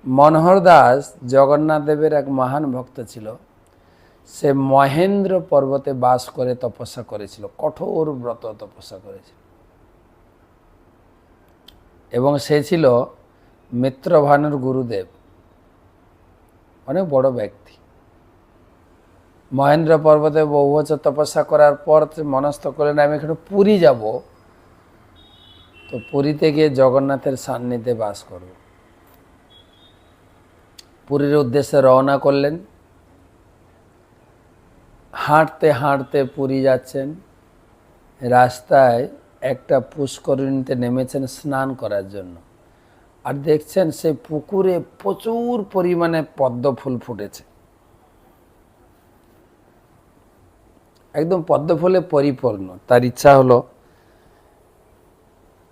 মনোহর দাস জগন্নাথ দেবের এক মহান ভক্ত ছিল। সে মহেন্দ্র পর্বতে বাস করে তপস্যা করেছিল, কঠোর ব্রত তপস্যা করেছিল, এবং সে ছিল মিত্রভানুর গুরুদেব, অনেক বড় ব্যক্তি। মহেন্দ্র পর্বতে বহু বছর তপস্যা করার পর মনস্থ করলেন আমি এখানে পুরী যাব, তো পুরীতে গিয়ে জগন্নাথের সান্নিধ্যে বাস করব। পুরীর উদ্দেশ্যে রওনা করলেন। হাঁটতে হাঁটতে পুরী যাচ্ছেন, রাস্তায় একটা পুষ্করিণীতে নেমেছেন স্নান করার জন্য। আর দেখছেন সেই পুকুরে প্রচুর পরিমাণে পদ্ম ফুল ফুটেছে, একদম পদ্ম ফুলে পরিপূর্ণ। তার ইচ্ছা হলো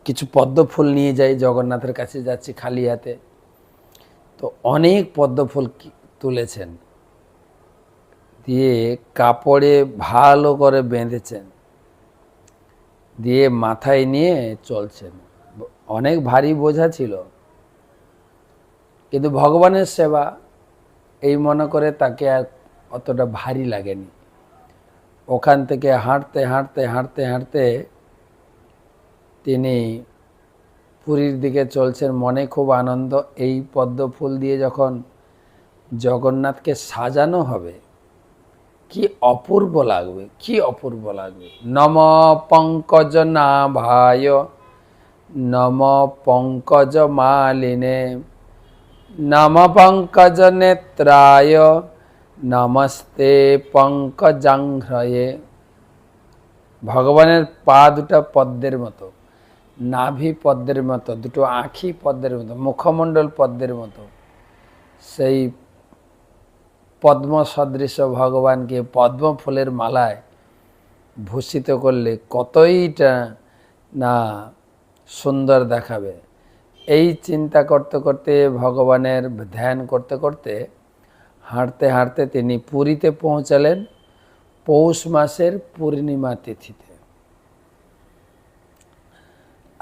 কিছু পদ্ম ফুল নিয়ে যাই, জগন্নাথের কাছে যাচ্ছি খালি হাতে। তো অনেক পদ্ম ফুল তুলেছেন, দিয়ে কাপড়ে ভালো করে বেঁধেছেন, দিয়ে মাথায় নিয়ে চলছেন। অনেক ভারী বোঝা ছিল, কিন্তু ভগবানের সেবা এই মনে করে তাকে আর অতটা ভারী লাগেনি। ওখান থেকে হাঁটতে হাঁটতে হাঁটতে হাঁটতে তিনি পুরীর দিকে চলছেন, মনে খুব আনন্দ। এই পদ্ম ফুল দিয়ে যখন জগন্নাথকে সাজানো হবে কি অপূর্ব লাগবে, কি অপূর্ব লাগবে। নম পঙ্কজ নাভায় নম পঙ্কজ মালিনে নম পঙ্কজ নেত্রায় নমস্তে পঙ্কজাঘ্রয়ে। ভগবানের পা দুটা পদ্মের মতো, নাভি পদ্মের মতো, দুটো আঁখি পদ্মের মতো, মুখমণ্ডল পদ্মের মতো। সেই পদ্ম সদৃশ ভগবানকে পদ্ম ফুলের মালায় ভূষিত করলে কতইটা না সুন্দর দেখাবে। এই চিন্তা করতে করতে, ভগবানের ধ্যান করতে করতে, হাঁটতে হাঁটতে তিনি পুরীতে পৌঁছালেন পৌষ মাসের পূর্ণিমা তিথিতে।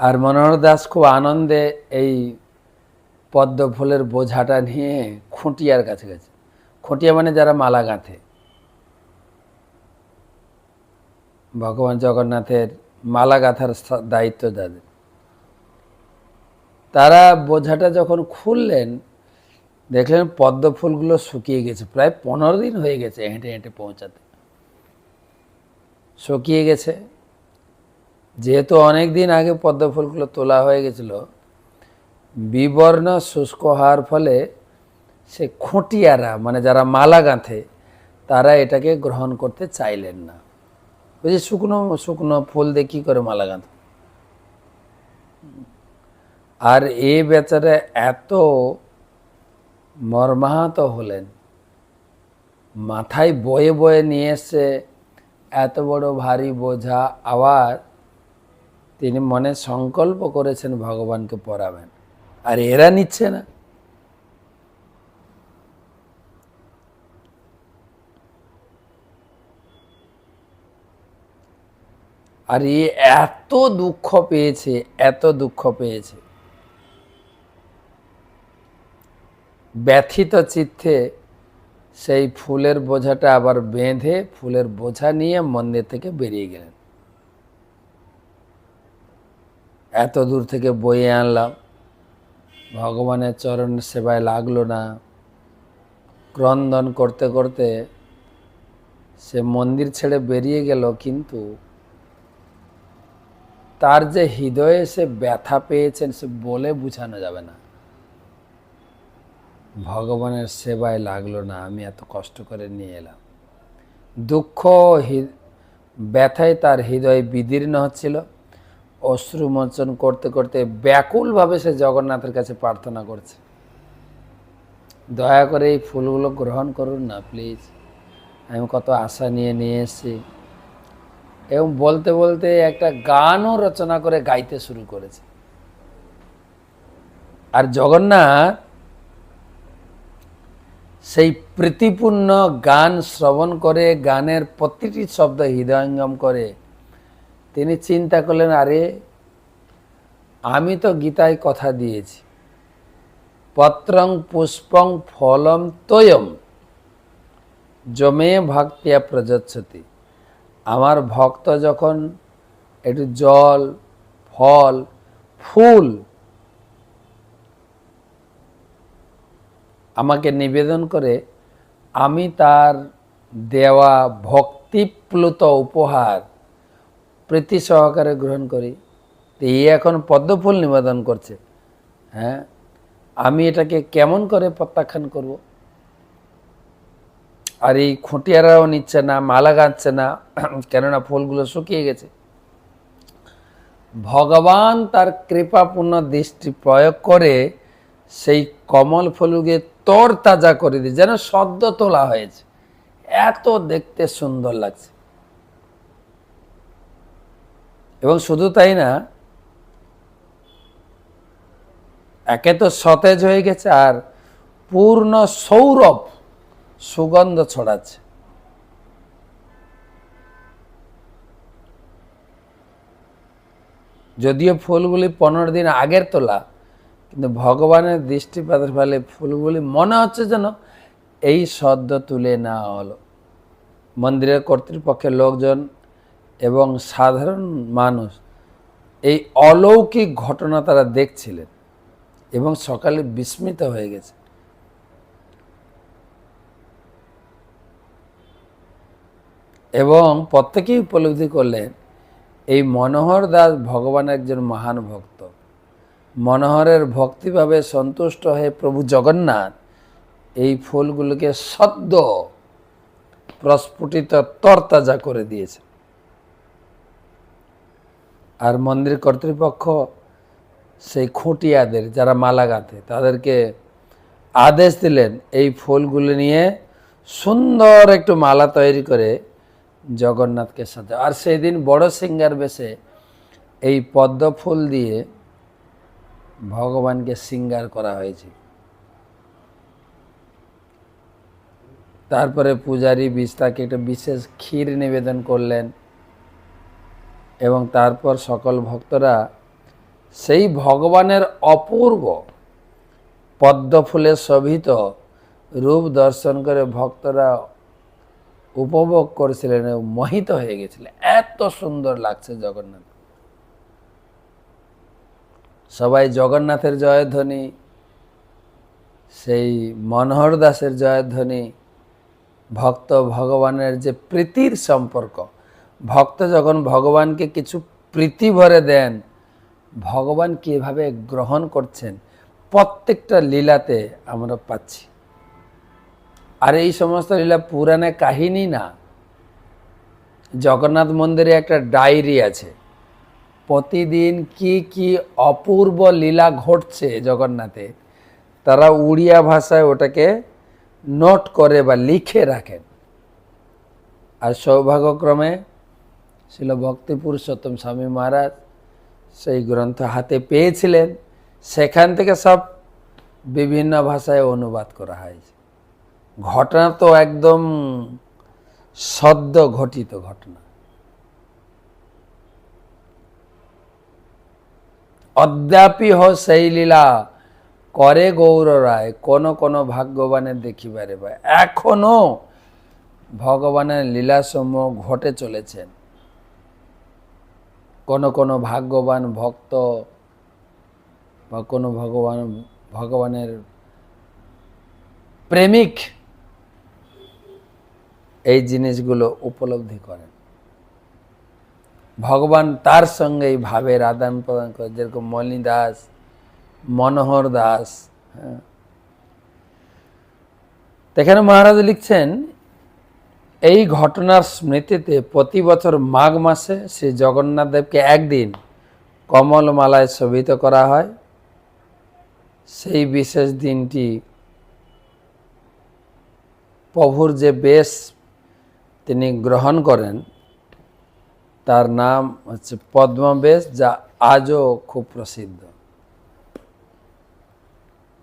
আর মনোহর দাস খুব আনন্দে এই পদ্ম ফুলের বোঝাটা নিয়ে খুঁটিয়ার কাছে গেছে। খুঁটিয়া মানে যারা মালা গাঁথে, ভগবান জগন্নাথের মালা গাঁথার দায়িত্ব যাদের, তারা বোঝাটা যখন খুললেন দেখলেন পদ্ম ফুলগুলো শুকিয়ে গেছে। প্রায় 15 দিন হয়ে গেছে হেঁটে হেঁটে পৌঁছাতে, শুকিয়ে গেছে। যেহেতু অনেক দিন আগে পদ্ম ফুলগুলো তোলা হয়ে গেছিল, বিবর্ণ শুষ্ক হওয়ার ফলে সে খুঁটিয়ারা মানে যারা মালা গাঁথে তারা এটাকে গ্রহণ করতে চাইলেন না। বুঝি শুকনো শুকনো ফুল দিয়ে কী করে মালা গাঁথে। আর এ বেচারা এত মর্মাহত হলেন, মাথায় বয়ে বয়ে নিয়ে এসে এত বড় ভারী বোঝা। আবার তিনি মনে সংকল্প করেছেন ভগবানকে পড়াবেন, আর এরা নিচ্ছে না। আর এত দুঃখ পেয়েছে, এত দুঃখ পেয়েছে, ব্যথিত চিত্তে সেই ফুলের বোঝাটা আবার বেঁধে ফুলের বোঝা নিয়ে মন্দির থেকে বেরিয়ে গেলেন। এত দূর থেকে বয়ে আনলাম, ভগবানের চরণ সেবায় লাগলো না। ক্রন্দন করতে করতে সে মন্দির ছেড়ে বেরিয়ে গেল, কিন্তু তার যে হৃদয়ে সে ব্যথা পেয়েছেন সে বলে বোঝানো যাবে না। ভগবানের সেবায় লাগলো না, আমি এত কষ্ট করে নিয়ে এলাম। দুঃখ ব্যথায় তার হৃদয় বিদীর্ণ হচ্ছিল। অশ্রুমোচন করতে করতে ব্যাকুলভাবে সে জগন্নাথের কাছে প্রার্থনা করছে, দয়া করে এই ফুলগুলো গ্রহণ করুন না প্লিজ, আমি কত আশা নিয়ে নিয়ে এসেছি। এবং বলতে বলতে একটা গানও রচনা করে গাইতে শুরু করেছে। আর জগন্নাথ সেই প্রীতিপূর্ণ গান শ্রবণ করে, গানের প্রতিটি শব্দ হৃদয়ঙ্গম করে তিনি চিন্তা করলেন, আরে আমি তো গীতায় কথা দিয়েছি পত্রং পুষ্পং ফলম তোয়ম যমে ভক্তিয়া প্রযচ্ছতি। আমার ভক্ত যখন একটু জল, ফল, ফুল আমাকে নিবেদন করে, আমি তার দেওয়া ভক্তিপ্লুত উপহার প্রীতি সহকারে গ্রহণ করি। তো এই এখন পদ্মফুল নিবেদন করছে, হ্যাঁ, আমি এটাকে কেমন করে প্রত্যাখ্যান করব? আর এই খুঁটিয়ারাও নিচ্ছে না, মালা গাঁচ্ছে না, কেননা ফুলগুলো শুকিয়ে গেছে। ভগবান তার কৃপাপূর্ণ দৃষ্টি প্রয়োগ করে সেই কমল ফুলকে তর তাজা করে দিয়ে, যেন সদ্য তোলা হয়েছে, এত দেখতে সুন্দর লাগছে। এবং শুধু তাই না, একে তো সতেজ হয়ে গেছে, আর পূর্ণ সৌরভ সুগন্ধ ছড়াচ্ছে। যদিও ফুলগুলি 15 দিন আগের তোলা, কিন্তু ভগবানের দৃষ্টিপাতের ফলে ফুলগুলি মনে হচ্ছে যেন এই সদ্য তুলে নেওয়া হলো। মন্দিরের কর্তৃপক্ষের লোকজন এবং সাধারণ মানুষ এই অলৌকিক ঘটনা তারা দেখছিলেন এবং সকালে বিস্মিত হয়ে গেছে। এবং প্রত্যেকেই উপলব্ধি করলেন এই মনোহর দাস ভগবানের একজন মহান ভক্ত। মনোহরের ভক্তিভাবে সন্তুষ্ট হয়ে প্রভু জগন্নাথ এই ফুলগুলোকে সদ্য প্রস্ফুটিত তরতাজা করে দিয়েছে। আর মন্দির কর্তৃপক্ষ সেই খুঁটিয়াদের, যারা মালা গাঁথে, তাদেরকে আদেশ দিলেন এই ফুলগুলো নিয়ে সুন্দর একটু মালা তৈরি করে জগন্নাথকে সাজা। আর সেই দিন বড় সিঙ্গার বেশে এই পদ্ম ফুল দিয়ে ভগবানকে সিঙ্গার করা হয়েছে। তারপরে পূজারী বিস্তাকে একটা বিশেষ ক্ষীর নিবেদন করলেন এবং তারপর সকল ভক্তরা সেই ভগবানের অপূর্ব পদ্ম ফুলে শোভিত রূপ দর্শন করে ভক্তরা উপভোগ করেছিলেন এবং মোহিত হয়ে গেছিলেন। এত সুন্দর লাগছে জগন্নাথ। সবাই জগন্নাথের জয়ধ্বনি, সেই মনোহর দাসের জয়ধ্বনি, ভক্ত ভগবানের যে প্রীতির সম্পর্ক, ভক্ত যখন ভগবানকে কিছু প্রীতি ভরে দেন, ভগবান কিভাবে গ্রহণ করছেন প্রত্যেকটা লীলাতে আমরা পাচ্ছি। আর এই সমস্ত লীলা পুরাণে কাহিনী না। জগন্নাথ মন্দিরে একটা ডায়েরি আছে, প্রতিদিন কি কি অপূর্ব লীলা ঘটছে জগন্নাথে, তারা উড়িয়া ভাষায় ওটাকে নোট করে বা লিখে রাখেন। আর সৌভাগ্যক্রমে ছিল ভক্তি পুরুষোত্তম স্বামী মহারাজ সেই গ্রন্থ হাতে পেয়েছিলেন, সেখান থেকে সব বিভিন্ন ভাষায় অনুবাদ করা হয়েছে। ঘটনা তো একদম সদ্য ঘটিত ঘটনা। অদ্যাপি হ সেই লীলা করে গৌর রায়, কোন কোন ভাগ্যবানের দেখিবারে পায়। এখনো ভগবানের লীলাসমূহ ঘটে চলেছেন। কোন কোন ভাগ্যবান ভক্ত বা কোন ভগবানের প্রেমিক এই জিনিসগুলো উপলব্ধি করেন। ভগবান তার সঙ্গে এই ভাবের আদান প্রদান করে, যেরকম মণি দাস, মনোহর দাস। হ্যাঁ, এখানে মহারাজ লিখছেন, এই ঘটনার স্মৃতিতে প্রতি বছর মাঘ মাসে শ্রী জগন্নাথ দেবকে একদিন কমলমালায় শোভিত করা হয়। সেই বিশেষ দিনটি প্রভুর যে বেশ তিনি গ্রহণ করেন তার নাম হচ্ছে পদ্মবেশ, যা আজও খুব প্রসিদ্ধ।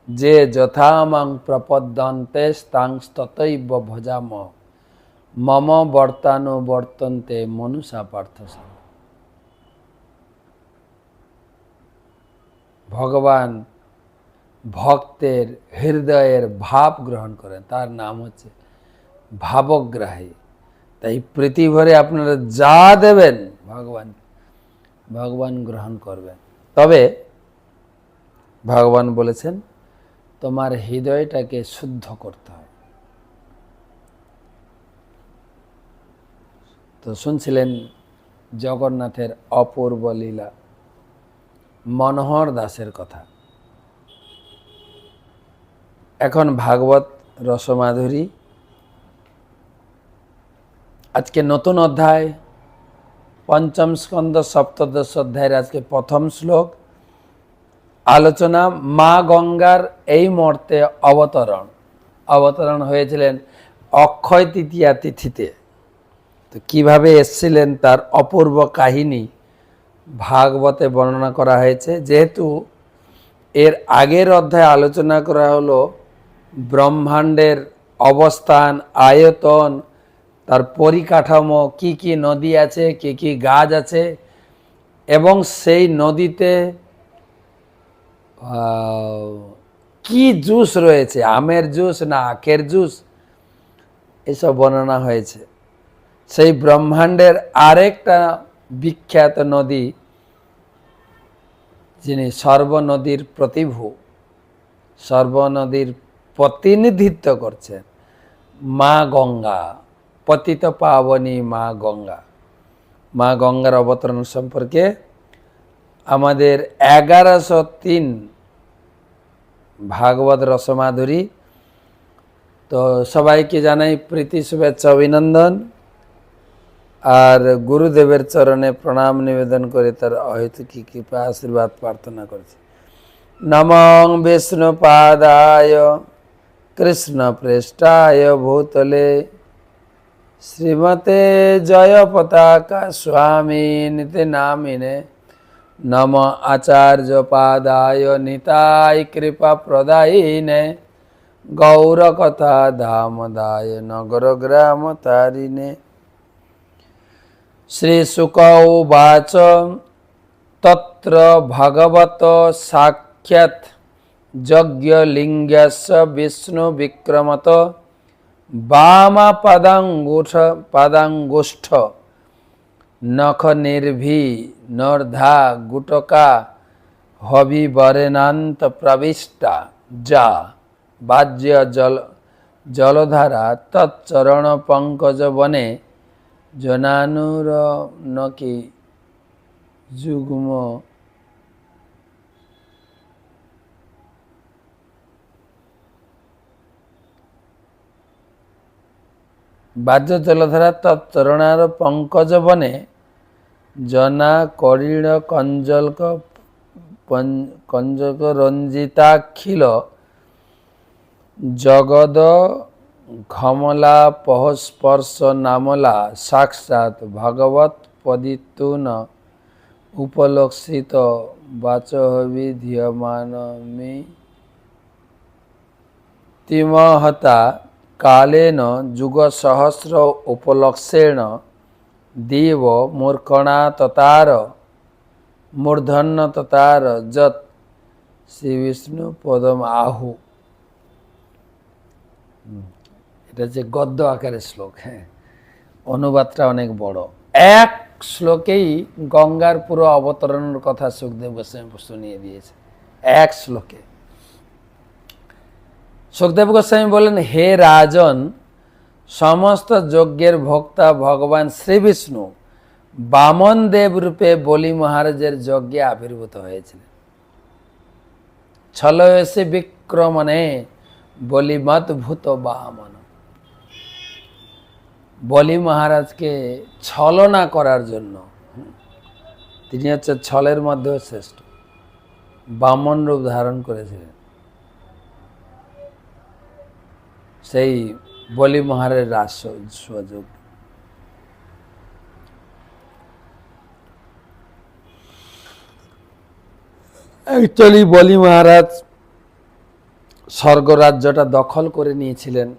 যে যথামাং প্রপদ্যন্তে তাংস্ততৈব ভজাম মম বর্তানুবর্তন্তে মনুষা পার্থ। ভগবান ভক্তের হৃদয়ের ভাব গ্রহণ করেন, তার নাম হচ্ছে ভাবগ্রাহী। তাই প্রীতি ভরে আপনারা যা দেবেন ভগবান গ্রহণ করবেন। তবে ভগবান বলেছেন তোমার হৃদয়টাকে শুদ্ধ করতে হবে। তো শুনছিলেন জগন্নাথের অপূর্ব লীলা, মনোহর দাসের কথা। এখন ভাগবত রসমাধুরী, আজকে নতুন অধ্যায়, পঞ্চম স্কন্ধ সপ্তদশ অধ্যায়ের আজকে প্রথম শ্লোক আলোচনা। মা গঙ্গার এই মুহূর্তে অবতরণ হয়েছিলেন অক্ষয় তৃতীয়া তিথিতে। তো কীভাবে এসছিলেন তার অপূর্ব কাহিনী ভাগবতে বর্ণনা করা হয়েছে। যেহেতু এর আগের অধ্যায়ে আলোচনা করা হলো ব্রহ্মাণ্ডের অবস্থান, আয়তন, তার পরিকাঠামো, কি কি নদী আছে, কি কি গাছ আছে, এবং সেই নদীতে কি জুস রয়েছে, আমের জুস না আখের জুস, এসব বর্ণনা হয়েছে। সেই ব্রহ্মাণ্ডের আরেকটা বিখ্যাত নদী, যিনি সর্বনদীর প্রতিভু, সর্বনদীর প্রতিনিধিত্ব করছেন, মা গঙ্গা, পতিত পাবনী মা গঙ্গা। মা গঙ্গার অবতরণ সম্পর্কে আমাদের 1103 ভাগবত রসমাধুরী। তো সবাইকে জানাই প্রীতি, শুভেচ্ছা, অভিনন্দন, আর গুরুদেবের চরণে প্রণাম নিবেদন করে তার অহেতুকী কৃপা আশীর্বাদ প্রার্থনা করছি। নমঃ বিষ্ণুপাদায় কৃষ্ণ পৃষ্ঠায় ভূতলে শ্রীমতে জয় পতাকা স্বামী নিতে নামিনে নম আচার্য পাদায় নিতাই কৃপা প্রদায়িনে গৌরকথা ধামদায় নগর গ্রাম তারিণে। শ্রীশুক উবাচ তত্র ভগবত সাক্ষাৎ যজ্ঞলিঙ্গস্য বিষ্ণু বিক্রমত বাম পাদাঙ্গুষ্ঠ নখ নির্ভি নর্ধা গুটকা হবিবরেণান্ত প্রবিষ্টা যা বাজ্য জলধারা তচ্চরণ পঙ্কজ বনে জনানুর নকি যুগ্ম বাহ্য জলধারা তৎচরণার পঙ্কজ বনে জনা করিণ কঞ্জক রঞ্জিতাখিল জগদ ঘমলা পহস্পর্শ নামলা সাক্ষাৎ ভগবত পদিতুন উপলক্ষিত বাচহবি ধিয়মানমি তিমহতা কালেন যুগ সহস্র উপলক্ষেণ দেব মূর্খণা ততার মূর্ধন্য ততার যত শ্রী বিষ্ণু পদম আহু। এটা হচ্ছে গদ্য আকারের শ্লোক। হ্যাঁ, অনুবাদটা অনেক বড়। এক শ্লোকেই গঙ্গার পুরো অবতরণের কথা সুখদেব গোস্বামী শুনিয়ে দিয়েছে, এক শ্লোকে। সুখদেব গোস্বামী বলেন, হে রাজন, সমস্ত যজ্ঞের ভোক্তা ভগবান শ্রী বিষ্ণু বামন দেব রূপে বলি মহারাজের যজ্ঞে আবির্ভূত হয়েছিলেন। ছলয়সে বিক্রমণে বলিমদ্ভূত বামন। বলি মহারাজকে ছলনা করার জন্য, তিনি হচ্ছে ছলের মধ্যেও শ্রেষ্ঠ, বামন রূপ ধারণ করেছিলেন। সেই বলি মহারাজের রাজসুযোগ। অ্যাকচুয়ালি বলি মহারাজ স্বর্গরাজ্যটা দখল করে নিয়েছিলেন।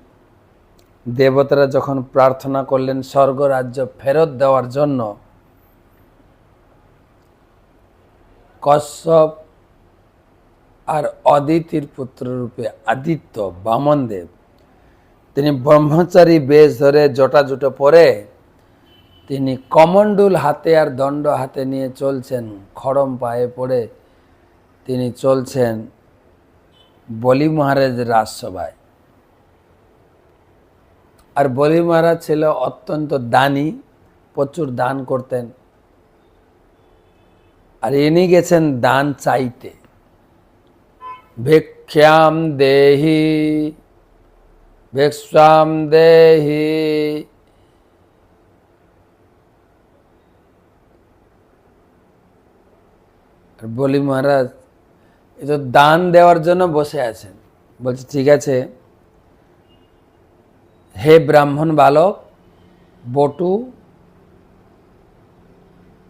দেবতারা যখন প্রার্থনা করলেন স্বর্গরাজ্য ফেরত দেওয়ার জন্য, কশ্যপ আর অদিতির পুত্র রূপে আদিত্য বামনদেব, তিনি ব্রহ্মচারী বেশ ধরে জটা জুটো পরে তিনি কমণ্ডুল হাতে আর দণ্ড হাতে নিয়ে চলছেন, খড়ম পায়ে পড়ে তিনি চলছেন বলি মহারাজের রাজসভায়। আর বলি মহারাজ ছিল অত্যন্ত দানী, প্রচুর দান করতেন। আর ইনি গেছেন দান চাইতে, ভিক্ষাম দেহি ভিক্ষাম দেহি। আর বলি মহারাজ এই তো দান দেওয়ার জন্য বসে আছেন। বলছে ঠিক আছে, হে ব্রাহ্মণ বালক বটু,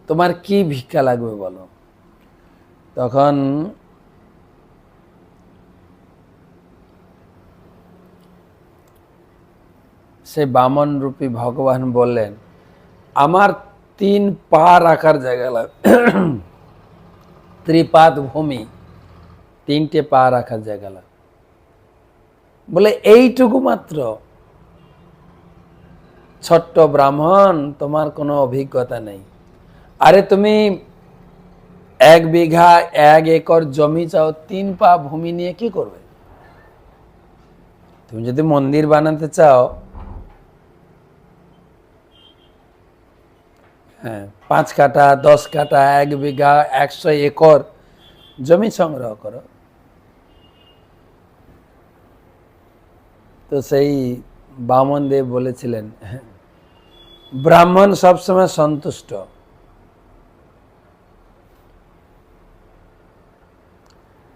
তোমার কি ভিক্ষা লাগবে বলো। তখন সে বামন রূপী ভগবান বললেন, আমার 3 পা রাখার জায়গা লাগবে, ত্রিপাদ ভূমি, 3টে পা রাখার জায়গা লাগবে। বলে এইটুকু মাত্র? ছোট্ট ব্রাহ্মণ, তোমার কোনো অভিজ্ঞতা নেই। আরে তুমি 1 বিঘা 1 একর জমি চাও, 3 পা ভূমি নিয়ে কি করবে? তুমি যদি মন্দির বানাতে চাও, হ্যাঁ, 5 কাঠা 10 কাঠা 1 বিঘা 100 একর জমি সংগ্রহ করো। তো সেই বামন দেব বলেছিলেন, ব্রাহ্মণ সবসময় সন্তুষ্ট,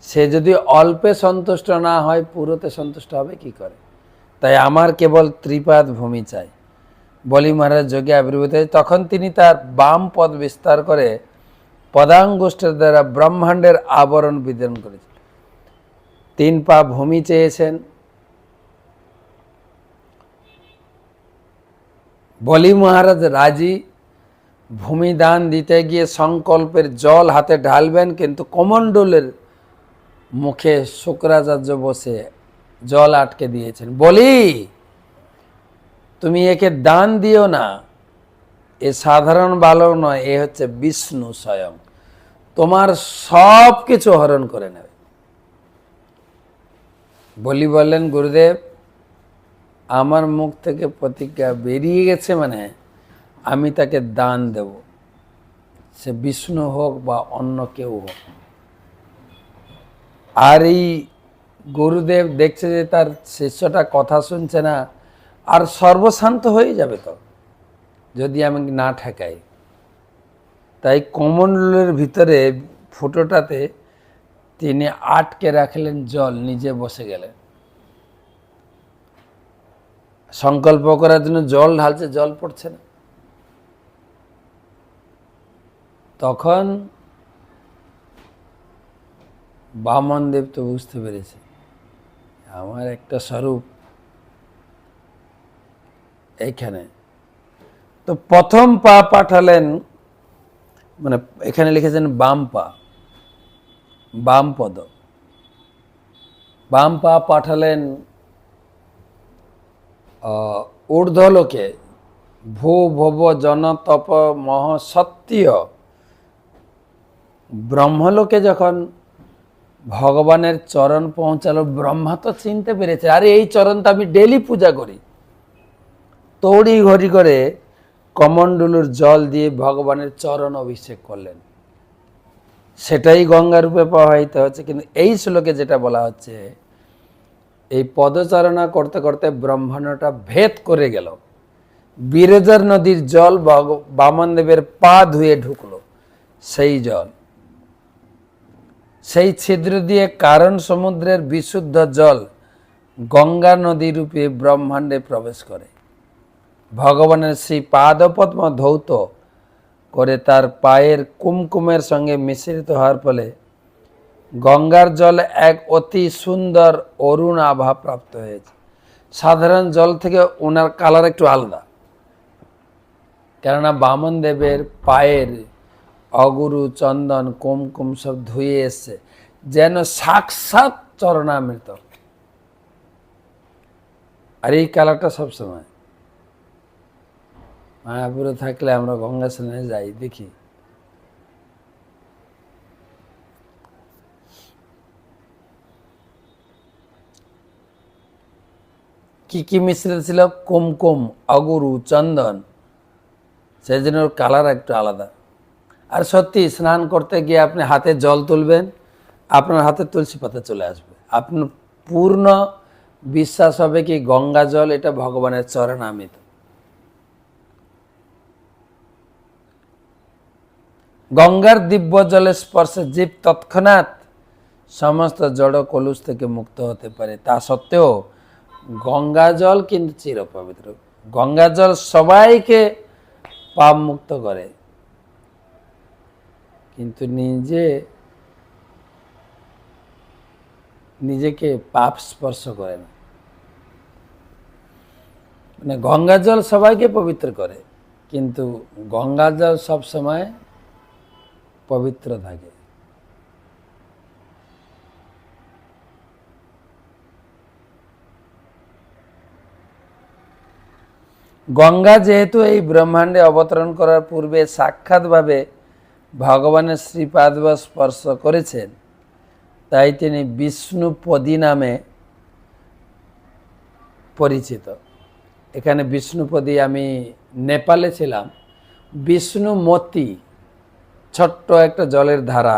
সে যদি অল্পে সন্তুষ্ট না হয় পুরোতে সন্তুষ্ট হবে কি করে? তাই আমার কেবল ত্রিপাদ ভূমি চাই। বলি মহারাজ যোগে আবির্ভূত হয়ে তখন তিনি তার বাম পদ বিস্তার করে পদাঙ্গুষ্ঠের দ্বারা ব্রহ্মাণ্ডের আবরণ বিতরণ করেছেন। 3 পা ভূমি চেয়েছেন। বলি মহারাজ রাজি, ভূমি দান দিতে গিয়ে সংকল্পের জল হাতে ঢালবেন, কিন্তু কমণ্ডলের মুখে শুক্রাচার্য বসে জল আটকে দিয়েছেন। বলি তুমি একে দান দিও না, এ সাধারণ বালক নয়, এ হচ্ছে বিষ্ণু স্বয়ং, তোমার সব কিছু হরণ করে নেবে। বলি বললেন, গুরুদেব আমার মুখ থেকে প্রতিজ্ঞা বেরিয়ে গেছে, মানে আমি তাকে দান দেব, সে বিষ্ণু হোক বা অন্য কেউ হোক। আর এই গুরুদেব দেখছে যে তার শিষ্যটা কথা শুনছে না, আর সর্বশান্ত হয়ে যাবে তো যদি আমি না ঠেকাই। তাই কমণ্ডলের ভিতরে ফুটোটাতে তিনি আটকে রাখলেন জল, নিজে বসে গেলেন। সংকল্প করার জন্য জল ঢালছে, জল পড়ছে না। তখন বামন দেব তো বুঝতে পেরেছে আমার একটা স্বরূপ এইখানে। তো প্রথম পা পাঠালেন, মানে এখানে লিখেছেন বাম পা, বাম পদ, বাম পা পাঠালেন ঊর্ধ্বলোকে, ভূ ভব জন তপ মহ সত্য। ব্রহ্মলোকে যখন ভগবানের চরণ পৌঁছালো, ব্রহ্মা তো চিনতে পেরেছে, আরে এই চরণ তো আমি ডেলি পূজা করি। তড়ি ঘড়ি করে কমণ্ডলুর জল দিয়ে ভগবানের চরণ অভিষেক করলেন, সেটাই গঙ্গা রূপে প্রবাহিত হচ্ছে। কিন্তু এই শ্লোকে যেটা বলা হচ্ছে, এই পদচারণা করতে করতে ব্রহ্মাণ্ডটা ভেদ করে গেল, বিরজার নদীর জল বামনদেবের পা ধুয়ে ঢুকলো, সেই জল সেই ছিদ্র দিয়ে কারণ সমুদ্রের বিশুদ্ধ জল গঙ্গা নদী রূপে ব্রহ্মাণ্ডে প্রবেশ করে। ভগবানের সেই পাদপদ্ম ধৌত করে তার পায়ের কুমকুমের সঙ্গে মিশ্রিত হওয়ার ফলে গঙ্গার জল এক অতি সুন্দর অরুণ আভা প্রাপ্ত হয়েছে। সাধারণ জল থেকে ওনার কালার একটু আলাদা, কেননা বামন দেবের পায়ের অগুরু চন্দন কুমকুম সব ধুয়ে এসছে, যেন সাক্ষাৎ চরণামৃত। আর এই কালারটা সবসময় মায়াপুরে থাকলে আমরা গঙ্গা স্নানে যাই, দেখি কি কি মিশ্রিত ছিল, কুমকুম, অগুরু, চন্দন, সেই জন্য ওর কালার একটু আলাদা। আর সত্যি স্নান করতে গিয়ে আপনি হাতে জল তুলবেন, আপনার হাতে তুলসী পাতা চলে আসবে। আপনার পূর্ণ বিশ্বাস হবে কি গঙ্গা জল এটা ভগবানের চরণামৃত। গঙ্গার দিব্য জলের স্পর্শে জীব তৎক্ষণাৎ সমস্ত জড় কলুষ থেকে মুক্ত হতে পারে। তা সত্ত্বেও গঙ্গা জল কিন্তু চিরপবিত্র। গঙ্গা জল সবাইকে পাপ মুক্ত করে, কিন্তু নিজেকে পাপ স্পর্শ করে না। মানে গঙ্গা জল সবাইকে পবিত্র করে, কিন্তু গঙ্গা জল সবসময় পবিত্র থাকে। গঙ্গা যেহেতু এই ব্রহ্মাণ্ডে অবতরণ করার পূর্বে সাক্ষাৎভাবে ভগবানের শ্রীপাদ স্পর্শ করেছেন, তাই তিনি বিষ্ণুপদী নামে পরিচিত। এখানে বিষ্ণুপদী, আমি নেপালে ছিলাম, বিষ্ণুমতি ছোট্ট একটা জলের ধারা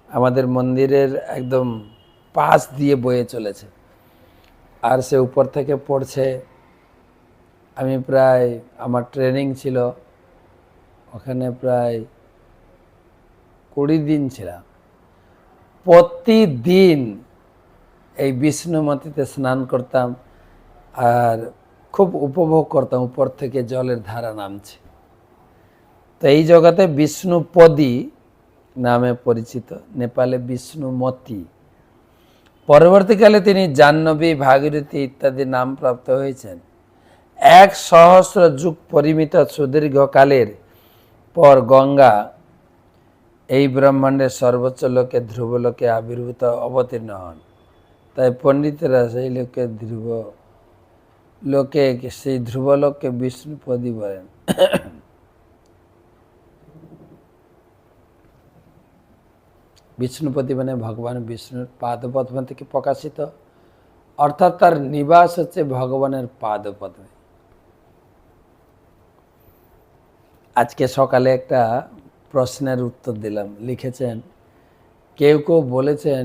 আমাদের মন্দিরের একদম পাশ দিয়ে বয়ে চলেছে, আর সে উপর থেকে পড়ছে। আমি প্রায়, আমার ট্রেনিং ছিল ওখানে, প্রায় 20 দিন ছিলাম। প্রতিদিন এই বিষ্ণুমতিতে স্নান করতাম আর খুব উপভোগ করতাম, উপর থেকে জলের ধারা নামছে। তো এই জগতে বিষ্ণুপদী নামে পরিচিত, নেপালে বিষ্ণুমতি। পরবর্তীকালে তিনি জাহ্নবী, ভাগীরথী ইত্যাদি নাম প্রাপ্ত হয়েছেন। 1,000 যুগ পরিমিত সুদীর্ঘকালের পর গঙ্গা এই ব্রহ্মাণ্ডের সর্বোচ্চ লোকে ধ্রুবলোকে আবির্ভূত অবতীর্ণ হন। তাই পণ্ডিতেরা সেই সেই ধ্রুবলোককে বিষ্ণুপদী বলেন। বিষ্ণুপতি মানে ভগবান বিষ্ণুর পাদপদ্ম থেকে প্রকাশিত, অর্থাৎ তার নিবাস হচ্ছে ভগবানের পাদপদ্মে। আজকে সকালে একটা প্রশ্নের উত্তর দিলাম, লিখেছেন কেউ কেউ বলেছেন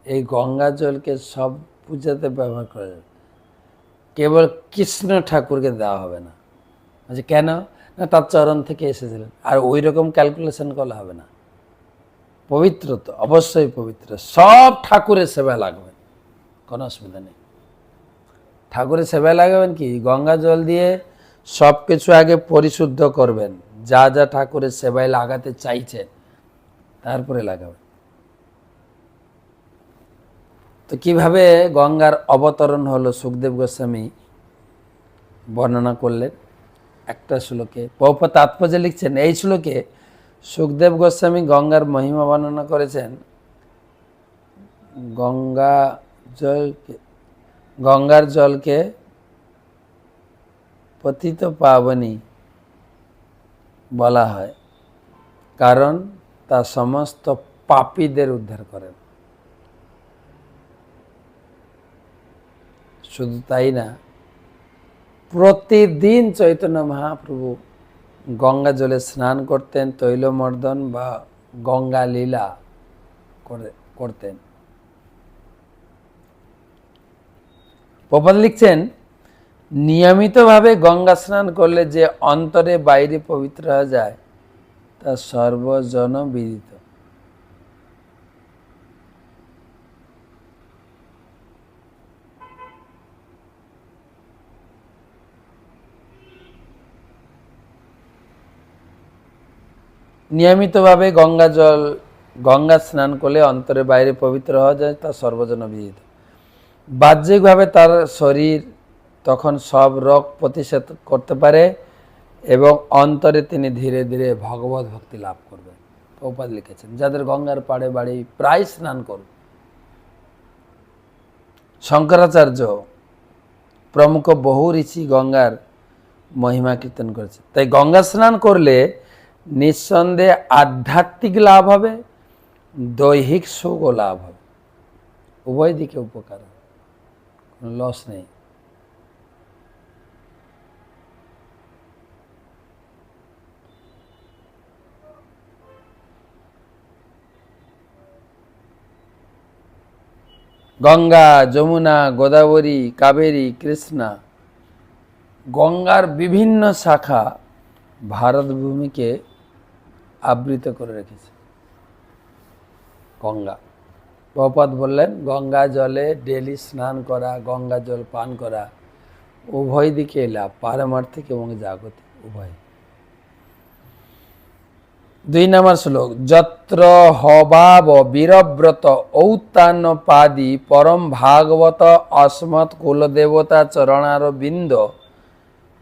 এই গঙ্গা জলকে সব পূজাতে ব্যবহার করা যাবে, কেবল কৃষ্ণ ঠাকুরকে দেওয়া হবে না। আচ্ছা কেন? না, তার চরণ থেকে এসেছিলেন, আর ওই রকম ক্যালকুলেশন করলে হবে না। পবিত্র তো অবশ্যই পবিত্র, সব ঠাকুরের সেবায় লাগবেন, কোনো অসুবিধা নেই। ঠাকুরের সেবায় লাগাবেন কি, গঙ্গা জল দিয়ে সব কিছু আগে পরিশুদ্ধ করবেন, যা যা ঠাকুরের সেবায় লাগাতে চাইছেন তারপরে লাগাবেন। তো কিভাবে গঙ্গার অবতরণ হলো সুখদেব গোস্বামী বর্ণনা করলেন একটা শ্লোকে। প্রভুপাদ তাৎপর্য লিখছেন, এই শ্লোকে সুখদেব গোস্বামী গঙ্গার মহিমা বর্ণনা করেছেন। গঙ্গার জলকে পতিত পাবনী বলা হয়, কারণ তা সমস্ত পাপীদের উদ্ধার করেন। শুধু তাই না, প্রতিদিন চৈতন্য মহাপ্রভু গঙ্গা জলে স্নান করতেন, তৈলমর্দন বা গঙ্গা লীলা করতেন। প্রভুপাদ লিখছেন, নিয়মিতভাবে গঙ্গা স্নান করলে যে অন্তরে বাইরে পবিত্র হয়ে যায় তা সর্বজন বিদিত। নিয়মিতভাবে গঙ্গা স্নান করলে অন্তরে বাইরে পবিত্র হওয়া যায় তা সর্বজন বিদিত। বাহ্যিকভাবে তার শরীর তখন সব রোগ প্রতিষেধ করতে পারে এবং অন্তরে তিনি ধীরে ধীরে ভগবত ভক্তি লাভ করবেন। প্রভুপাদ লিখেছেন। যাদের গঙ্গার পাড়ে বাড়ি প্রায় স্নান করুন। শঙ্করাচার্য প্রমুখ বহু ঋষি গঙ্গার মহিমা কীর্তন করেছে। তাই গঙ্গা স্নান করলে নিঃসন্দেহে আধ্যাত্মিক লাভ হবে, দৈহিক সুখও লাভ হবে, উভয় দিকে উপকার হবে, কোনো লস নেই। গঙ্গা, যমুনা, গোদাবরী, কাবেরী, কৃষ্ণা, গঙ্গার বিভিন্ন শাখা ভারত ভূমিকে আবৃত করে রেখেছে। গঙ্গা, প্রভুপাদ বললেন গঙ্গা জলে ডেলি স্নান করা, গঙ্গা জল পান করা উভয় দিকে লাভ, পারমার্থিক এবং জাগতিক উভয়। 2 নম্বর শ্লোক, যত্র হবাব বীরব্রত ঔত্তান্য পাদি পরম ভাগবত অস্মৎ কুলদেবতা চরণার বিন্দ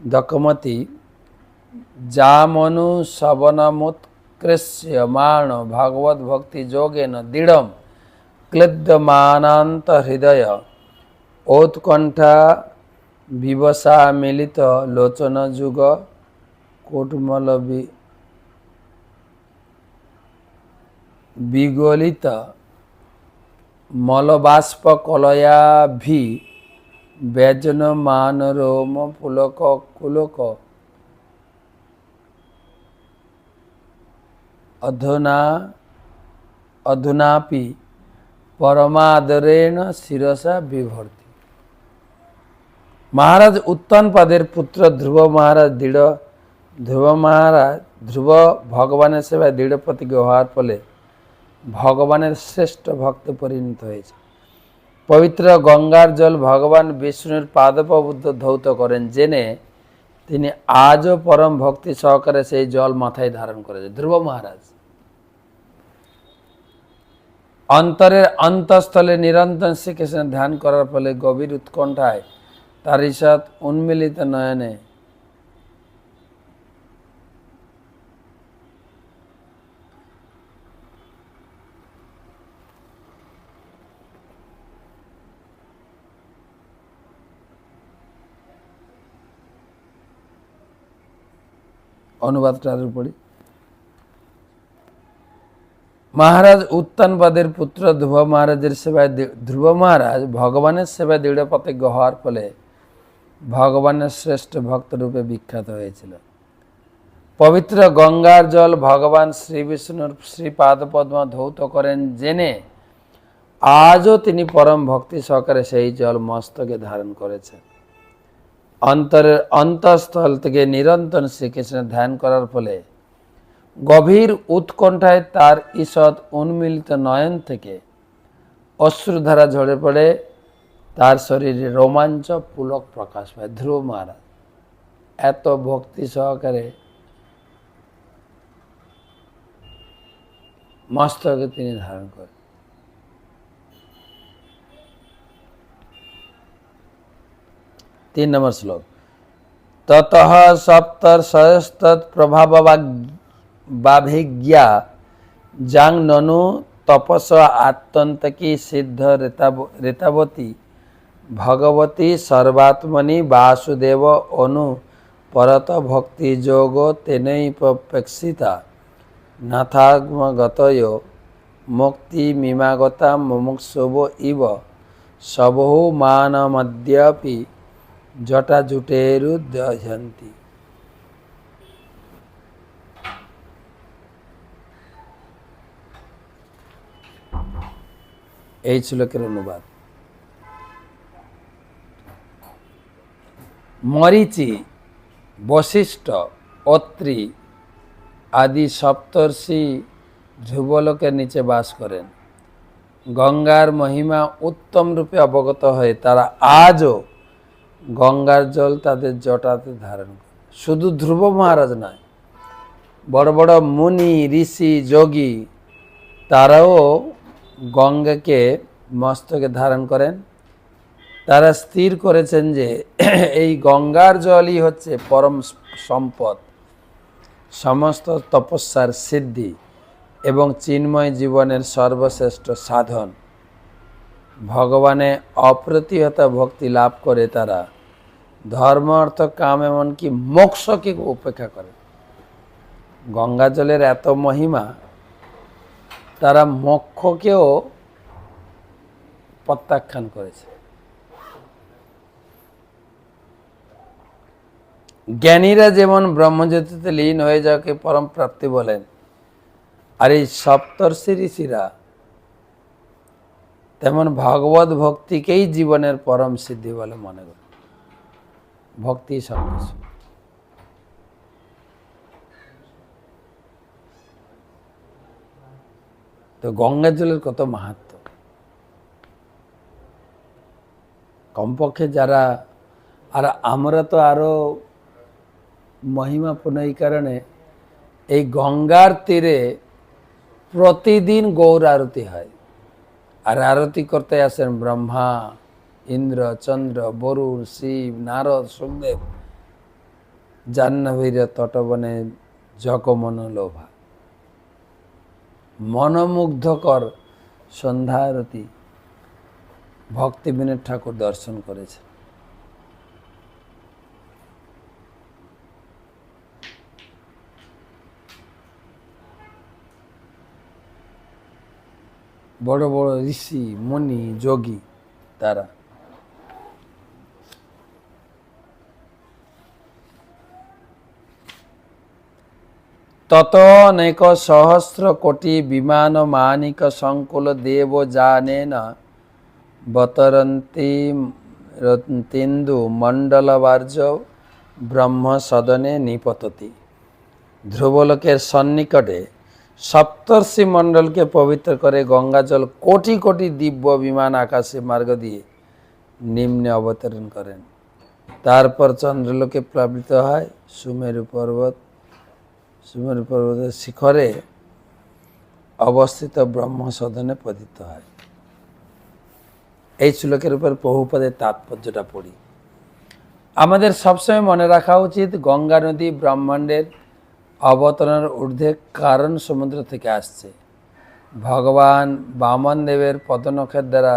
দকমতি জামনু শবনমুৎকৃষ্যমাণ ভগবত ভক্তি যোগেন দৃঢ়ম ক্লিদ্যমানান্ত হৃদয় ঔৎকণ্ঠা বিবসা মিলিত লোচন যুগ কোটমল বিগলিত মলবাষ্প কলয়াভি ব্যজন মান রোম পুলক কুলক অধুনাপি পরমাদরেণ শিরসা বিভর্তি। মহারাজ উত্তানপাদের পুত্র ধ্রুব মহারাজ ধ্রুব ভগবানের সেবায় দৃঢ় প্রতিজ্ঞ হওয়ার ফলে ভগবানের শ্রেষ্ঠ ভক্ত পরিণত হয়েছে। পবিত্র গঙ্গার জল ভগবান বিষ্ণুর পাদপবুদ্ধ ধৌত করেন জেনে তিনি আজও পরম ভক্তি সহকারে সেই জল মাথায় ধারণ করেছে। ধ্রুব মহারাজ অন্তরের অন্তঃস্থলে নিরন্তর শ্রীকৃষ্ণের ধ্যান করার ফলে গভীর উৎকণ্ঠায় তার ঈষৎ উন্মিলিত নয়নে অনুবাদটার উপরই, মহারাজ উত্তানপাদের পুত্র ধ্রুব মহারাজের সেবায় ধ্রুব মহারাজ ভগবানের সেবায় দৃঢ় প্রতিজ্ঞ হওয়ার ফলে ভগবানের শ্রেষ্ঠ ভক্ত রূপে বিখ্যাত হয়েছিল। পবিত্র গঙ্গার জল ভগবান শ্রী বিষ্ণুর শ্রীপাদপদ্ম ধৌত করেন জেনে আজও তিনি পরম ভক্তি সহকারে সেই জল মস্তকে ধারণ করেছেন। অন্তরের অন্তঃস্থল থেকে নিরন্তর শ্রীকৃষ্ণের ধ্যান করার ফলে গভীর উৎকণ্ঠায় তার ঈষৎ উন্মিলিত নয়ন থেকে অশ্রুধারা ঝরে পড়ে, তার শরীরে রোমাঞ্চ পুলক প্রকাশ পায়। ধ্রুব মহারাজ এত ভক্তি সহকারে মস্তকে তিনি ধারণ করেন। তিন নম্বর শ্লোক, ততঃ সপ্তর্ষয়স্তৎ প্রভাবাভিজ্ঞা যাং ননু তপস আত্যন্তকী সিদ্ধ ঋতাবতী ভগবতী সর্বাত্মনি বাসুদেব অনু পরত ভক্তি যোগ তেনৈপেক্ষিতা নাথাগমগতয় মুক্তি মিমাগতা মুমুক্ষুব ইব সবহু মানমদ্যাপি জটাজুটেরুদহন্তি। এই শ্লোকের অনুবাদ। মরীচি, বশিষ্ঠ, অত্রি আদি সপ্তর্ষি ধ্রুবলোকের নিচে বাস করেন। গঙ্গার মহিমা উত্তম রূপে অবগত হয়ে তারা আজও গঙ্গার জল তাদের জটাতে ধারণ করে। শুধু ধ্রুব মহারাজ নয়, বড় বড় মুনি, ঋষি, যোগী তারাও গঙ্গাকে মস্তকে ধারণ করেন। তারা স্থির করেছেন যে এই গঙ্গার জলই হচ্ছে পরম সম্পদ, সমস্ত তপস্যার সিদ্ধি এবং চিন্ময় জীবনের সর্বশ্রেষ্ঠ সাধন। ভগবানে অপ্রতিহত ভক্তি লাভ করে তারা ধর্ম অর্থ কাম এমনকি মোক্ষকে উপেক্ষা করে। গঙ্গা জলের এত মহিমা, তারা মোক্ষকেও প্রত্যাখ্যান করেছে। জ্ঞানীরা যেমন ব্রহ্মজ্যোতিতে লীন হয়ে যাওয়াকে পরম প্রাপ্তি বলেন, আর এই সপ্তর্ষি ঋষিরা তেমন ভগবত ভক্তিকেই জীবনের পরম সিদ্ধি বলে মনে করে। ভক্তি সব কিছু। তো গঙ্গা জলের কত মাহাত্ম্য, কমপক্ষে যারা, আর আমরা তো আরো মহিমাপূর্ণ এই কারণে, এই গঙ্গার তীরে প্রতিদিন গৌর আরতি হয়। আর আরতি করতে আসেন ব্রহ্মা, ইন্দ্র, চন্দ্র, বরুণ, শিব, নারদ, সুখদেব, জাহ্নবীর তটবনে জগমনোলোভা। মনোমুগ্ধকর সন্ধ্যা আরতি ভক্তি বিনোদ ঠাকুর দর্শন করেছে। বড় বড় ঋষি, মুনি, যোগী তারা। তত অনেক সহস্র কোটি বিমান মানিক সংকুল দেব জানেন বতরন্তি তেন্দু মণ্ডলবার্য ব্রহ্ম সদনে নিপততি। ধ্রুবলোকের সন্নিকটে সপ্তর্ষি মণ্ডলকে পবিত্র করে গঙ্গা জল কোটি কোটি দিব্য বিমান আকাশে মার্গ দিয়ে নিম্নে অবতরণ করেন। তারপর চন্দ্রলোকে প্লাবিত হয়, সুমেরু পর্বতের শিখরে অবস্থিত ব্রহ্ম সদনে পতিত হয়। এই শ্লোকের উপর প্রভুপাদের তাৎপর্যটা পড়ি। আমাদের সবসময় মনে রাখা উচিত, গঙ্গা নদী ব্রহ্মাণ্ডের অবতরণের ঊর্ধ্বে কারণ সমুদ্র থেকে আসছে। ভগবান বামন দেবের পদনখের দ্বারা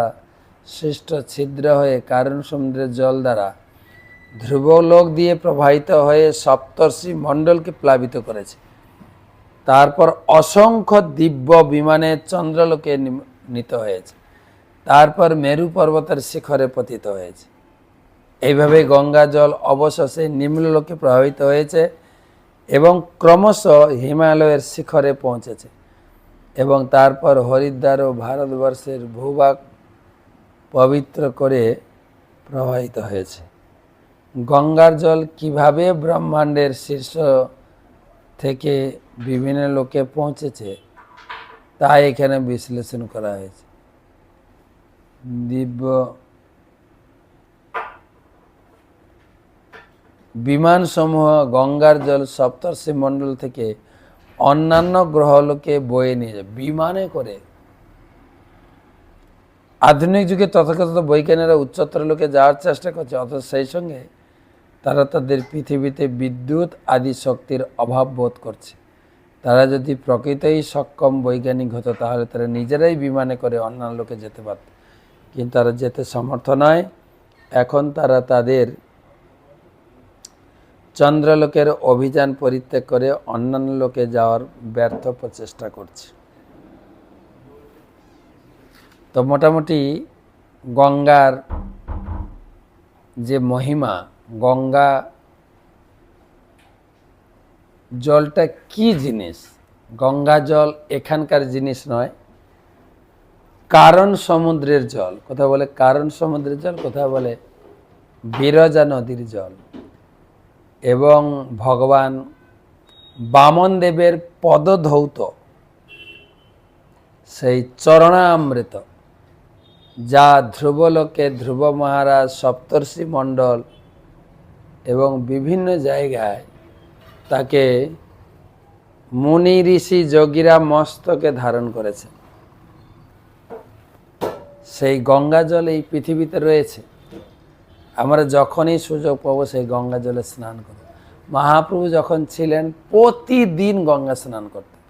সৃষ্ট ছিদ্র হয়ে কারণ সমুদ্রের জল দ্বারা ধ্রুবলোক দিয়ে প্রবাহিত হয়ে সপ্তর্ষি মণ্ডলকে প্লাবিত করেছে। তারপর অসংখ্য দিব্য বিমানে চন্দ্রলোকে নীত হয়েছে। তারপর মেরু পর্বতের শিখরে পতিত হয়েছে। এইভাবে গঙ্গা জল অবশেষে নিম্নলোকে প্রবাহিত হয়েছে এবং ক্রমশ হিমালয়ের শিখরে পৌঁছেছে এবং তারপর হরিদ্বার ও ভারতবর্ষের ভূভাগ পবিত্র করে প্রবাহিত হয়েছে। গঙ্গার জল কিভাবে ব্রহ্মাণ্ডের শীর্ষ থেকে বিভিন্ন লোকে পৌঁছেছে তা এখানে বিশ্লেষণ করা হয়েছে। দিব্য বিমানসমূহ গঙ্গার জল সপ্তর্ষি মণ্ডল থেকে অন্যান্য গ্রহলোকে বয়ে নিয়ে যায় বিমানে করে। আধুনিক যুগে তথাকথিত বৈজ্ঞানিকরা উচ্চতর লোকে যাওয়ার চেষ্টা করছে, অথচ সেই সঙ্গে তারা তাদের পৃথিবীতে বিদ্যুৎ আদি শক্তির অভাব বোধ করছে। তারা যদি প্রকৃতই সক্ষম বৈজ্ঞানিক হতো তাহলে তারা নিজেরাই বিমানে করে অন্যান্য লোকে যেতে পারত, কিন্তু তারা যেতে সমর্থ নয়। এখন তারা তাদের চন্দ্রলোকের অভিযান পরিত্যাগ করে অন্যান্য লোকে যাওয়ার ব্যর্থ প্রচেষ্টা করছে। তো মোটামুটি গঙ্গার যে মহিমা, গঙ্গা জলটা কি জিনিস, গঙ্গা জল এখানকার জিনিস নয়, কারণ সমুদ্রের জল। কোথাও বলে কারণ সমুদ্রের জল, কোথাও বলে বিরজা নদীর জল। এবং ভগবান বামন দেবের পদধৌত সেই চরণামৃত, যা ধ্রুবলোকে ধ্রুব মহারাজ, সপ্তর্ষি মণ্ডল এবং বিভিন্ন জায়গায় তাকে মুনি ঋষি যোগীরা মস্তকে ধারণ করেছে। সেই গঙ্গা জল এই পৃথিবীতে রয়েছে। আমরা যখনই সুযোগ পাবো সেই গঙ্গা জলে স্নান করব। মহাপ্রভু যখন ছিলেন প্রতিদিন গঙ্গা স্নান করতেন।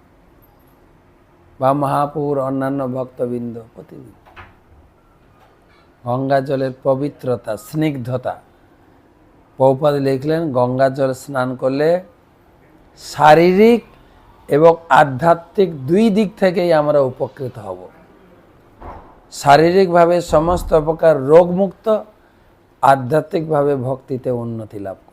বা মহাপুর অন্যান্য ভক্তবৃন্দ প্রতিদিন গঙ্গা জলের পবিত্রতা, স্নিগ্ধতা। প্রভুপাদ লিখলেন গঙ্গা জল স্নান করলে শারীরিক এবং আধ্যাত্মিক দুই দিক থেকেই আমরা উপকৃত হব। শারীরিকভাবে সমস্ত প্রকার রোগমুক্ত, আধ্যাত্মিকভাবে ভক্তিতে উন্নতি লাভ করব।